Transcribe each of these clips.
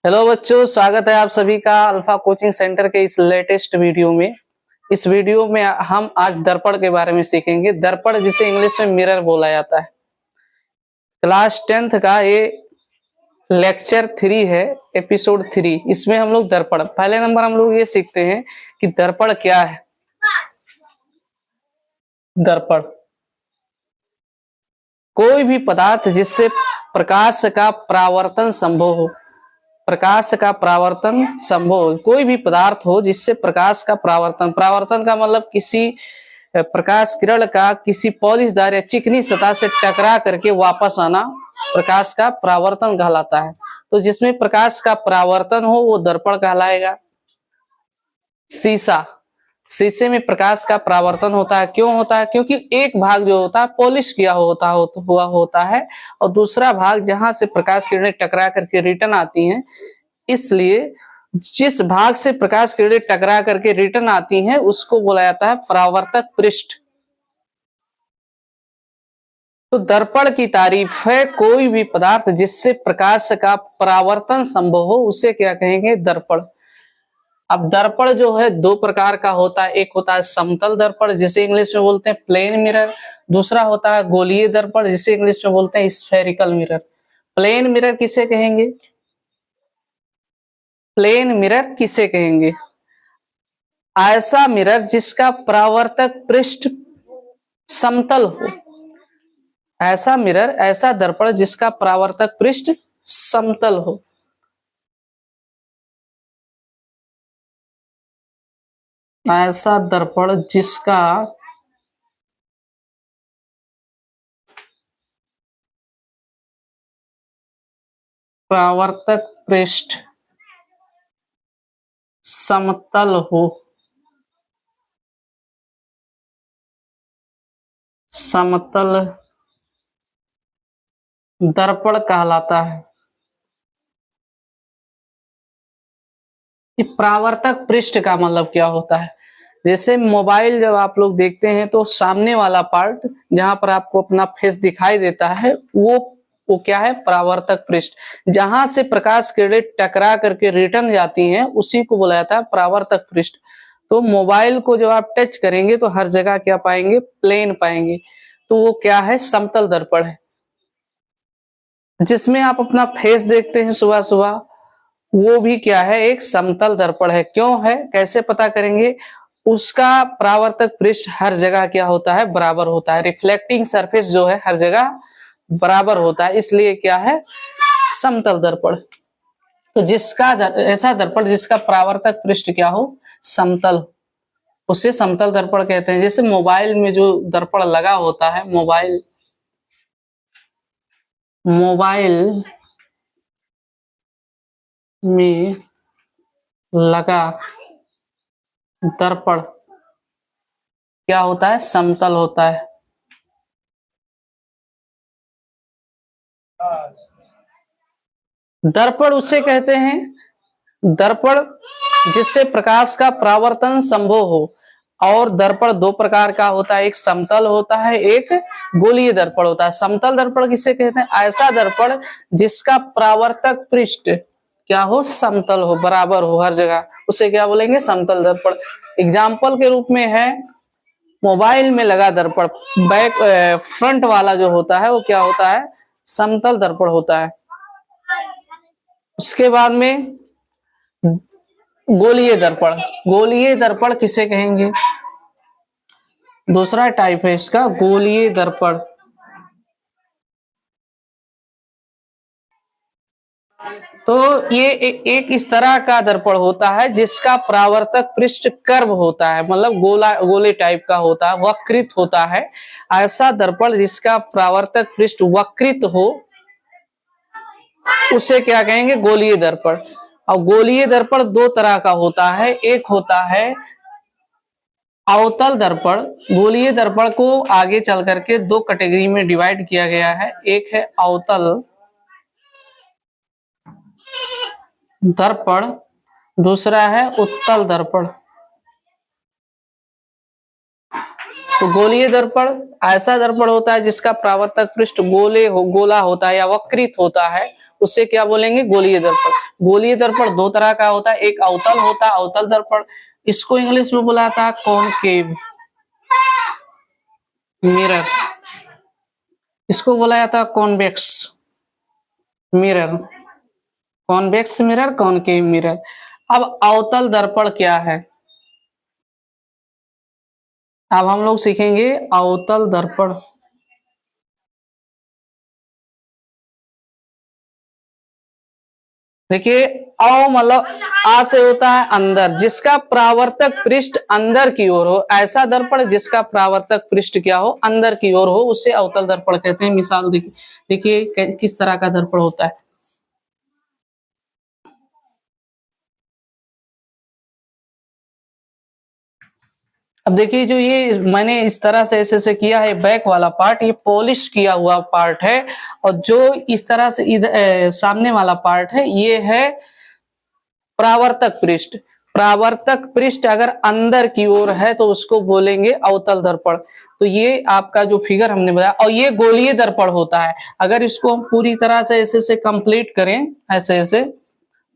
Hello बच्चों, स्वागत है आप सभी का अल्फा कोचिंग सेंटर के इस लेटेस्ट वीडियो में। इस वीडियो में हम आज दर्पण के बारे में सीखेंगे। दर्पण जिसे इंग्लिश में मिरर बोला जाता है। क्लास 10th का ये लेक्चर 3 है, एपिसोड 3। इसमें हम लोग दर्पण, पहले नंबर हम लोग ये सीखते हैं कि दर्पण क्या है। दर्पण कोई भी पदार्थ जिससे प्रकाश का परावर्तन संभव हो। प्रकाश का परावर्तन संभव, कोई भी पदार्थ हो जिससे प्रकाश का परावर्तन का मतलब किसी प्रकाश किरण का किसी पॉलिशदार या चिकनी सतह से टकरा करके वापस आना प्रकाश का परावर्तन कहलाता है। तो जिसमें प्रकाश का परावर्तन हो वो दर्पण कहलाएगा। शीशा, शीशे में प्रकाश का परावर्तन होता है। क्यों होता है? क्योंकि एक भाग जो होता है पॉलिश किया हुआ होता है और दूसरा भाग जहां से प्रकाश किरणें टकरा करके रिटर्न आती हैं, इसलिए जिस भाग से प्रकाश किरणें टकरा करके रिटर्न आती हैं उसको बोला जाता है परावर्तक पृष्ठ। तो दर्पण की तारीफ है कोई भी पदार्थ जिससे प्रकाश का परावर्तन संभव हो उसे क्या कहेंगे? दर्पण। अब दर्पण जो है दो प्रकार का होता है। एक होता है समतल दर्पण जिसे इंग्लिश में बोलते हैं प्लेन मिरर। दूसरा होता है गोलीय दर्पण जिसे इंग्लिश में बोलते हैं स्फेरिकल मिरर। प्लेन मिरर किसे कहेंगे? प्लेन मिरर किसे कहेंगे? ऐसा मिरर जिसका परावर्तक पृष्ठ समतल हो। ऐसा मिरर, ऐसा दर्पण जिसका परावर्तक पृष्ठ समतल हो। ऐसा दर्पण जिसका परावर्तक पृष्ठ समतल हो। समतल दर्पण कहलाता है। ये परावर्तक पृष्ठ का मतलब क्या होता है? जैसे मोबाइल जब आप लोग देखते हैं तो सामने वाला पार्ट जहां पर आपको अपना फेस दिखाई देता है वो क्या है? परावर्तक पृष्ठ। जहां से प्रकाश किरणें टकरा करके रिटर्न जाती हैं उसी को बोला जाता है परावर्तक पृष्ठ। तो मोबाइल को जब आप टच करेंगे तो हर जगह क्या पाएंगे? प्लेन पाएंगे। तो वो क्या है? समतल दर्पण है। जिसमें आप अपना फेस देखते हैं सुबह सुबह, वो भी क्या है? एक समतल दर्पण है। क्यों है? कैसे पता करेंगे? उसका परावर्तक पृष्ठ हर जगह क्या होता है? बराबर होता है। रिफ्लेक्टिंग सरफेस जो है हर जगह बराबर होता है, इसलिए क्या है? समतल दर्पण। तो जिसका ऐसा दर्पण जिसका परावर्तक पृष्ठ क्या हो? समतल, उसे समतल दर्पण कहते हैं। जैसे मोबाइल में जो दर्पण लगा होता है, मोबाइल में लगा दर्पण क्या होता है? समतल होता है। दर्पण उसे कहते हैं, दर्पण जिससे प्रकाश का परावर्तन संभव हो। और दर्पण दो प्रकार का होता है, एक समतल होता है, एक गोलीय दर्पण होता है। समतल दर्पण किसे कहते हैं? ऐसा दर्पण जिसका परावर्तक पृष्ठ क्या हो? समतल हो, बराबर हो हर जगह, उसे क्या बोलेंगे? समतल दर्पण। एग्जाम्पल के रूप में है मोबाइल में लगा दर्पण, फ्रंट वाला जो होता है वो क्या होता है? समतल दर्पण होता है। उसके बाद में गोलीय दर्पण। गोलीय दर्पण किसे कहेंगे? दूसरा टाइप है इसका गोलीय दर्पण। तो ये एक इस तरह का दर्पण होता है जिसका परावर्तक पृष्ठ कर्व होता है, मतलब गोले टाइप का होता है, वक्रित होता है। ऐसा दर्पण जिसका परावर्तक पृष्ठ वक्रित हो उसे क्या कहेंगे? गोलीय दर्पण। और गोलीय दर्पण दो तरह का होता है। एक होता है अवतल दर्पण। गोलीय दर्पण को आगे चल करके दो कैटेगरी में डिवाइड किया गया है। एक है अवतल दर्पण, दूसरा है उत्तल दर्पण। तो गोलीय दर्पण ऐसा दर्पण होता है जिसका परावर्तक पृष्ठ गोला होता है या वक्रित होता है, उसे क्या बोलेंगे? गोलीय दर्पण। गोलीय दर्पण दो तरह का होता है, एक अवतल होता है अवतल दर्पण, इसको इंग्लिश में बोला जाता है कॉनकेव मिरर, इसको बोला जाता है convex mirror, convex mirror, concave mirror. अब अवतल दर्पण क्या है, अब हम लोग सीखेंगे अवतल दर्पण। देखिए अव मतलब आ से होता है अंदर, जिसका परावर्तक पृष्ठ अंदर की ओर हो, ऐसा दर्पण जिसका परावर्तक पृष्ठ क्या हो, अंदर की ओर हो, उसे अवतल दर्पण कहते हैं। मिसाल देखिए किस तरह का दर्पण होता है। अब देखिए जो ये मैंने इस तरह से ऐसे किया है, बैक वाला पार्ट ये पॉलिश किया हुआ पार्ट है, और जो इस तरह से इधर सामने वाला पार्ट है ये है परावर्तक पृष्ठ। परावर्तक पृष्ठ अगर अंदर की ओर है तो उसको बोलेंगे अवतल दर्पण। तो ये आपका जो फिगर हमने बताया, और ये गोलीय दर्पण होता है। अगर इसको हम पूरी तरह से ऐसे कंप्लीट करें ऐसे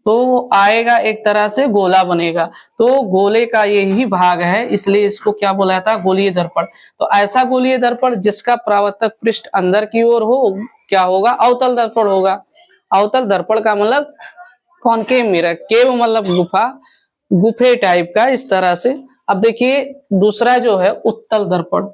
तो आएगा एक तरह से गोला बनेगा, तो गोले का यही भाग है, इसलिए इसको क्या बोला जाता है, गोलीय दर्पण। तो ऐसा गोलीय दर्पण जिसका परावर्तक पृष्ठ अंदर की ओर हो क्या होगा, अवतल दर्पण होगा। अवतल दर्पण का मतलब कॉनकेव मिरर, केव मतलब गुफा, गुफे टाइप का इस तरह से। अब देखिए दूसरा जो है उत्तल दर्पण।